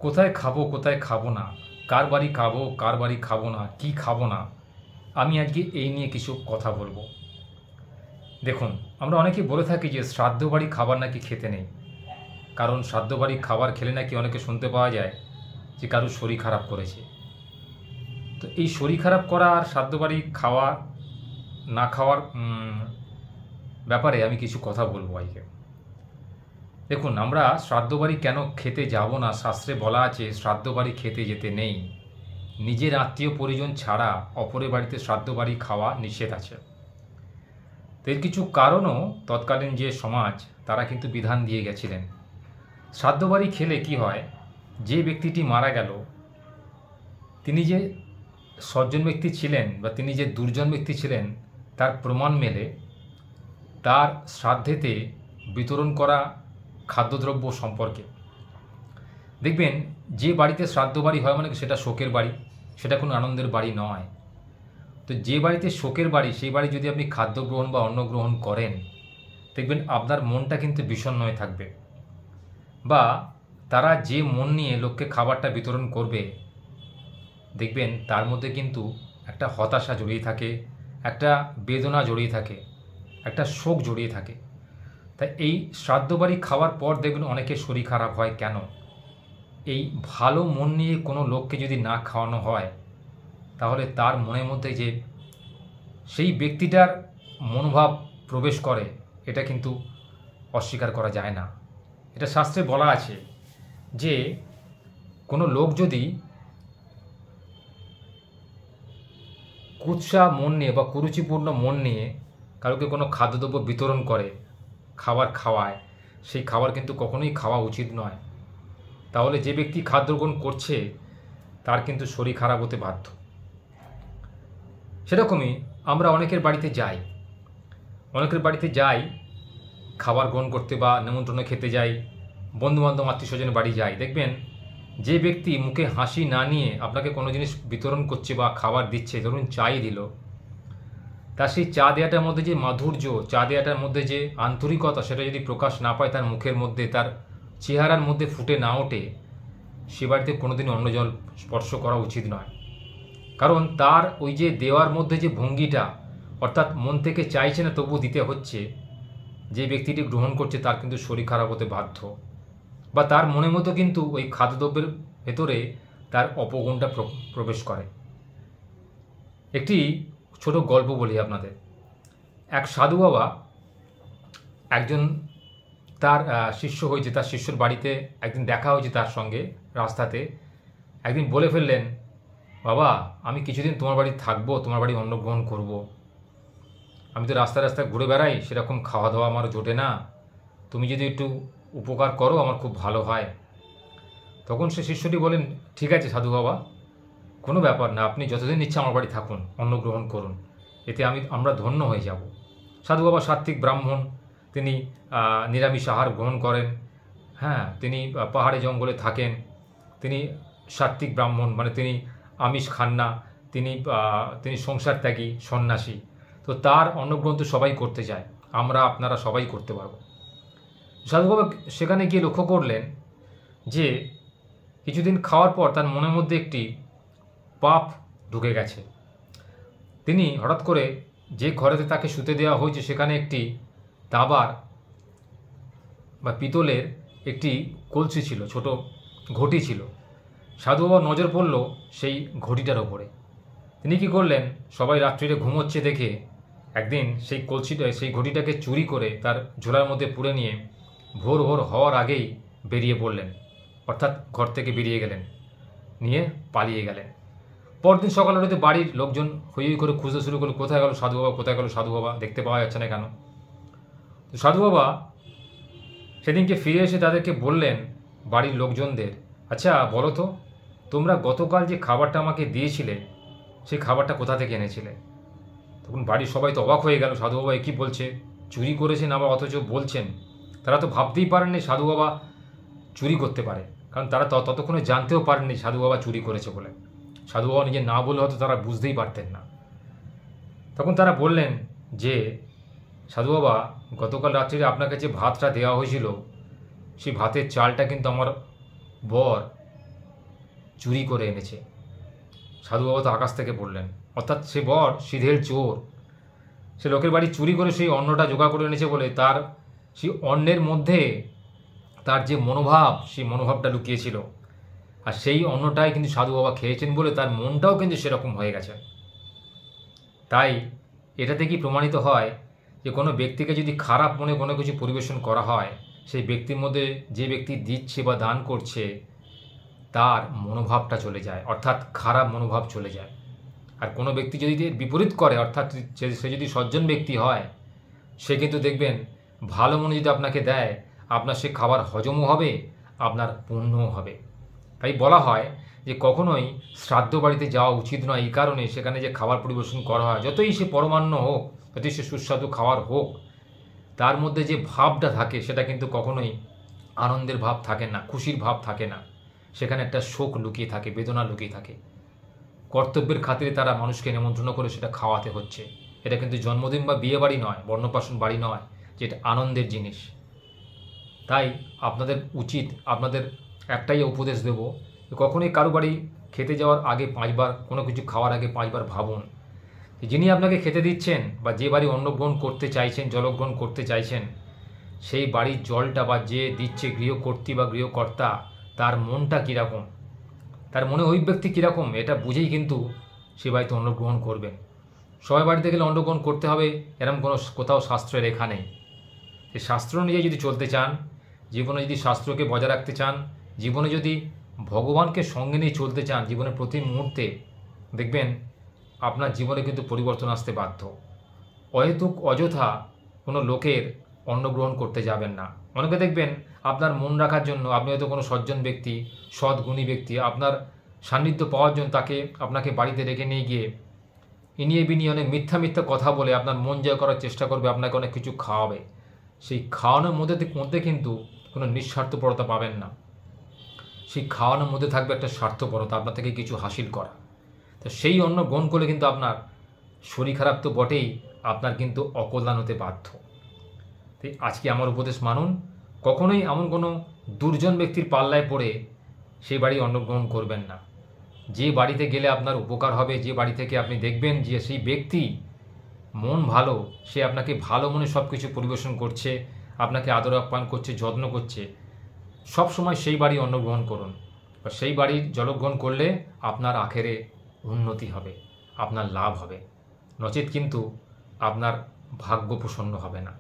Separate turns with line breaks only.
কোথায় খাবো না, কার বাড়ি খাবো কার বাড়ি খাবো না, কি খাবো না, আমি আজকে এই নিয়ে কিছু কথা বলবো। দেখুন, আমরা অনেকেই বলে থাকি যে শ্রাদ্ধ বাড়ি খাবার নাকি খেতে নেই, কারণ শ্রাদ্ধ বাড়ি খাবার খেলে নাকি অনেকে শুনতে পাওয়া যায় যে কারোর শরীর খারাপ করেছে। তো এই শরীর খারাপ করা আর শ্রাদ্ধ বাড়ি খাওয়া না খাওয়ার ব্যাপারে আমি কিছু কথা বলবো আজকে। দেখুন, আমরা শ্রাদ্ধ বাড়ি কেন খেতে যাব না, শাস্ত্রে বলা আছে শ্রাদ্ধ বাড়ি খেতে যেতে নেই, নিজের আত্মীয় পরিজন ছাড়া অপরের বাড়িতে শ্রাদ্ধ বাড়ি খাওয়া নিষেধ আছে। তো এর কিছু কারণও তৎকালীন যে সমাজ তারা কিন্তু বিধান দিয়ে গেছিলেন। শ্রাদ্ধ বাড়ি খেলে কি হয়, যে ব্যক্তিটি মারা গেল তিনি যে সজ্জন ব্যক্তি ছিলেন বা তিনি যে দুর্জন ব্যক্তি ছিলেন তার প্রমাণ মেলে তার শ্রাদ্ধেতে বিতরণ করা খাদ্যদ্রব্য সম্পর্কে। দেখবেন, যে বাড়িতে শ্রাদ্ধ বাড়ি হয় মানে সেটা শোকের বাড়ি, সেটা কোনো আনন্দের বাড়ি নয়। তো যে বাড়িতে শোকের বাড়ি সেই বাড়ি যদি আপনি খাদ্য গ্রহণ বা অন্ন গ্রহণ করেন, দেখবেন আপনার মনটা কিন্তু বিষণ্ণ হয়ে থাকবে। বা তারা যে মন নিয়ে লোককে খাবারটা বিতরণ করবে, দেখবেন তার মধ্যে কিন্তু একটা হতাশা জড়িয়ে থাকে, একটা বেদনা জড়িয়ে থাকে, একটা শোক জড়িয়ে থাকে। তাই এই শ্রাদ্ধ বাড়ি খাওয়ার পর দেখবেন অনেকের শরীর খারাপ হয় কেন? এই ভালো মন নিয়ে কোনো লোককে যদি না খাওয়ানো হয়, তাহলে তার মনের মধ্যে যে সেই ব্যক্তিটার মনোভাব প্রবেশ করে, এটা কিন্তু অস্বীকার করা যায় না। এটা শাস্ত্রে বলা আছে যে কোনো লোক যদি কুৎসা মন নিয়ে বা কুরুচিপূর্ণ মন নিয়ে কারোকে কোনো খাদ্যদ্রব্য বিতরণ করে, খাবার খাওয়ায়, সেই খাবার কিন্তু কখনোই খাওয়া উচিত নয়। তাহলে যে ব্যক্তি খাদ্য গ্রহণ করছে তার কিন্তু শরীর খারাপ হতে বাধ্য। সেরকমই আমরা অনেকের বাড়িতে যাই খাবার গ্রহণ করতে বা নেমন্ত্রণে খেতে যাই, বন্ধুবান্ধব আত্মীয় স্বজনের বাড়ি যাই। দেখবেন যে ব্যক্তি মুখে হাসি না নিয়ে আপনাকে কোনো জিনিস বিতরণ করছে বা খাবার দিচ্ছে, ধরুন চাই দিল, তার সেই চা দেওয়াটার মধ্যে যে মাধুর্য, চা দেওয়াটার মধ্যে যে আন্তরিকতা, সেটা যদি প্রকাশ না পায়, তার মুখের মধ্যে, তার চেহারার মধ্যে ফুটে না ওঠে, সে বাড়িতে কোনোদিনই অন্ন জল স্পর্শ করা উচিত নয়। কারণ তার ওই যে দেওয়ার মধ্যে যে ভঙ্গিটা, অর্থাৎ মন থেকে চাইছে না তবু দিতে হচ্ছে, যে ব্যক্তিটি গ্রহণ করছে তার কিন্তু শরীর খারাপ হতে বাধ্য। বা তার মনের মতো কিন্তু ওই খাদ্যদ্রব্যের ভেতরে তার অপগুণটা প্রবেশ করে। একটি ছোট গল্প বলি আপনাদের। এক সাধু বাবা একজন তার শিষ্য হয়েছে, তার শিষ্যর বাড়িতে একদিন দেখা হয়েছে তার সঙ্গে রাস্তাতে। একদিন বলে ফেললেন, বাবা আমি কিছুদিন তোমার বাড়ি থাকবো, তোমার বাড়ি অন্ন গ্রহণ করবো। আমি তো রাস্তায় রাস্তায় ঘুরে বেড়াই, সেরকম খাওয়া দাওয়া আমার জোটে না, তুমি যদি একটু উপকার করো আমার খুব ভালো হয়। তখন সে শিষ্যটি বলেন, ঠিক আছে সাধু বাবা, কোনো ব্যাপার না, আপনি যতদিন ইচ্ছা আমার বাড়ি থাকুন, অন্ন গ্রহণ করুন, এতে আমরা ধন্য হয়ে যাব। সাধু বাবা সাত্ত্বিক ব্রাহ্মণ, তিনি নিরামিষ আহার গ্রহণ করেন। হ্যাঁ, তিনি পাহাড়ে জঙ্গলে থাকেন, তিনি সাত্ত্বিক ব্রাহ্মণ, মানে তিনি আমিষ খান না, তিনি সংসার ত্যাগী সন্ন্যাসী। তো তার অন্নগ্রহণ তো সবাই করতে চায়, আপনারা সবাই করতে পারবো। সাধু বাবা সেখানে গিয়ে লক্ষ্য করলেন যে কিছুদিন খাওয়ার পর তার মনের মধ্যে একটি পাপ ঢুকে গেছে। তিনি হঠাৎ করে যে ঘরেতে তাকে শুতে দেওয়া হয়েছে সেখানে একটি তাবার বা পিতলের একটি কলসি ছিল, ছোট ঘটি ছিল। সাধু বাবার নজর পড়ল সেই ঘটিটার ওপরে। তিনি কি করলেন, সবাই রাত্রিরে ঘুমোচ্ছে দেখে একদিন সেই ঘটিটাকে চুরি করে তার ঝোলার মধ্যে পুরে নিয়ে ভোর হওয়ার আগেই বেরিয়ে পড়লেন, অর্থাৎ ঘর থেকে বেরিয়ে গেলেন, নিয়ে পালিয়ে গেলেন। পরদিন সকালে হয়তো বাড়ির লোকজন হই করে খুঁজতে শুরু করলো, কোথায় গেল সাধু বাবা, কোথায় গেল সাধু বাবা, দেখতে পাওয়া যাচ্ছে না কেন। তো সাধু বাবা সেদিনকে ফিরে এসে তাদেরকে বললেন, বাড়ির লোকজনদের, আচ্ছা বলো তো, তোমরা গতকাল যে খাবারটা আমাকে দিয়েছিলে সেই খাবারটা কোথা থেকে এনেছিলে? তখন বাড়ির সবাই তো অবাক হয়ে গেল, সাধু বাবা একই বলছে, চুরি করেছেন আবার অথচ বলছেন। তারা তো ভাবতেই পারেননি সাধু বাবা চুরি করতে পারে, কারণ তারা ততক্ষণে জানতেও পারেননি সাধু বাবা চুরি করেছে বলে। সাধু বাবা নিজে না বলে হয়তো তারা বুঝতেই পারতেন না। তখন তারা বললেন যে, সাধু বাবা গতকাল রাত্রিরে আপনাকে যে ভাতটা দেওয়া হয়েছিল সেই ভাতের চালটা কিন্তু আমার বর চুরি করে এনেছে। সাধু বাবা তো আকাশ থেকে পড়লেন, অর্থাৎ সে বর সিধেল চোর। সে লোকের বাড়ি চুরি করে সেই অন্নটা জোগাড় করে এনেছে বলে তার সেই অন্নের মধ্যে তার যে মনোভাব, সেই মনোভাবটা লুকিয়েছিল। আর সেই অন্নটাই কিন্তু সাধু বাবা খেয়েছেন বলে তার মনটাও কিন্তু সেরকম হয়ে গেছে। তাই এটা থেকেই প্রমাণিত হয় যে কোনো ব্যক্তিকে যদি খারাপ মনে কোনো কিছু পরিবেশন করা হয়, সেই ব্যক্তির মধ্যে যে ব্যক্তি দিচ্ছে বা দান করছে তার মনোভাবটা চলে যায়, অর্থাৎ খারাপ মনোভাব চলে যায়। আর কোনো ব্যক্তি যদি বিপরীত করে, অর্থাৎ সে যদি সজ্জন ব্যক্তি হয়, সে কিন্তু দেখবেন ভালো মনে যদি আপনাকে দেয়, আপনার সে খাবার হজমও হবে, আপনার পুণ্যও হবে। তাই বলা হয় যে কখনোই শ্রাদ্ধ বাড়িতে যাওয়া উচিত নয়, এই কারণে সেখানে যে খাবার পরিবেশন করা হয়, যতই সে পরমান্ন হোক, যতই সে সুস্বাদু খাবার হোক, তার মধ্যে যে ভাবটা থাকে সেটা কিন্তু কখনোই আনন্দের ভাব থাকে না, খুশির ভাব থাকে না। সেখানে একটা শোক লুকিয়ে থাকে, বেদনা লুকিয়ে থাকে। কর্তব্যের খাতিরে তারা মানুষকে নিমন্ত্রণ করে সেটা খাওয়াতে হচ্ছে। এটা কিন্তু জন্মদিন বা বিয়ে বাড়ি নয়, বর্ণপ্রাশন বাড়ি নয়, যেটা আনন্দের জিনিস। তাই আপনাদের উচিত, আপনাদের একটাই উপদেশ দেব, কখনোই কারো বাড়ি খেতে যাওয়ার আগে 5 বার, কোনো কিছু খাওয়ার আগে 5 বার ভাবুন যিনি আপনাকে খেতে দিচ্ছেন বা যে বাড়ি অন্নগ্রহণ করতে চাইছেন, জলগ্রহণ করতে চাইছেন, সেই বাড়ির জলটা বা যে দিচ্ছে গৃহকর্ত্রী বা গৃহকর্তা, তার মনটা কীরকম, তার মনে অভিব্যক্তি কীরকম, এটা বুঝেই কিন্তু সে বাড়িতে অন্নগ্রহণ করবেন। সবাই বাড়িতে গেলে অন্নগ্রহণ করতে হবে এরকম কোনো কোথাও শাস্ত্রে লেখা নেই। এই শাস্ত্র অনুযায়ী যদি চলতে চান, জীবনে যদি শাস্ত্রকে বজায় রাখতে চান, জীবনে যদি ভগবানকে সঙ্গে নিয়ে চলতে চান, জীবনে প্রতি মুহূর্তে দেখবেন আপনার জীবনে কিন্তু পরিবর্তন আসতে বাধ্য। অহেতুক অযথা কোনো লোকের অন্নগ্রহণ করতে যাবেন না। অনেকে দেখবেন আপনার মন রাখার জন্য, আপনি হয়তো কোনো সজ্জন ব্যক্তি, সৎ গুণী ব্যক্তি, আপনার সান্নিধ্য পাওয়ার জন্য আপনাকে বাড়িতে রেখে নিয়ে গিয়ে ইনিয়ে বিনিয়ে অনেক মিথ্যা মিথ্যা কথা বলে আপনার মন জয় করার চেষ্টা করবে, আপনাকে অনেক কিছু খাওয়াবে। সেই খাওয়ানোর মধ্যে কিন্তু কোনো নিঃস্বার্থপরতা পাবেন না। সেই খাওয়ানোর মধ্যে থাকবে একটা স্বার্থপরতা, আপনার থেকে কিছু হাসিল করা। তো সেই অন্ন গ্রহণ করলে কিন্তু আপনার শরীর খারাপ তো বটেই, আপনার কিন্তু অকল্যাণ হতে বাধ্য। তাই আজকে আমার উপদেশ মানুন, কখনোই এমন কোনো দুর্জন ব্যক্তির পাল্লায় পড়ে সেই বাড়ি অন্নগ্রহণ করবেন না। যে বাড়িতে গেলে আপনার উপকার হবে, যে বাড়ি থেকে আপনি দেখবেন যে সেই ব্যক্তি মন ভালো, সে আপনাকে ভালো মনে সব কিছু পরিবেশন করছে, আপনাকে আদর আপ্যায়ন করছে, যত্ন করছে, সব সময় সেই বাড়ি অন্নগ্রহণ করুন। বা সেই বাড়ির জলগ্রহণ করলে আপনার আখেরে উন্নতি হবে, আপনার লাভ হবে, নচেত কিন্তু আপনার ভাগ্য প্রসন্ন হবে না।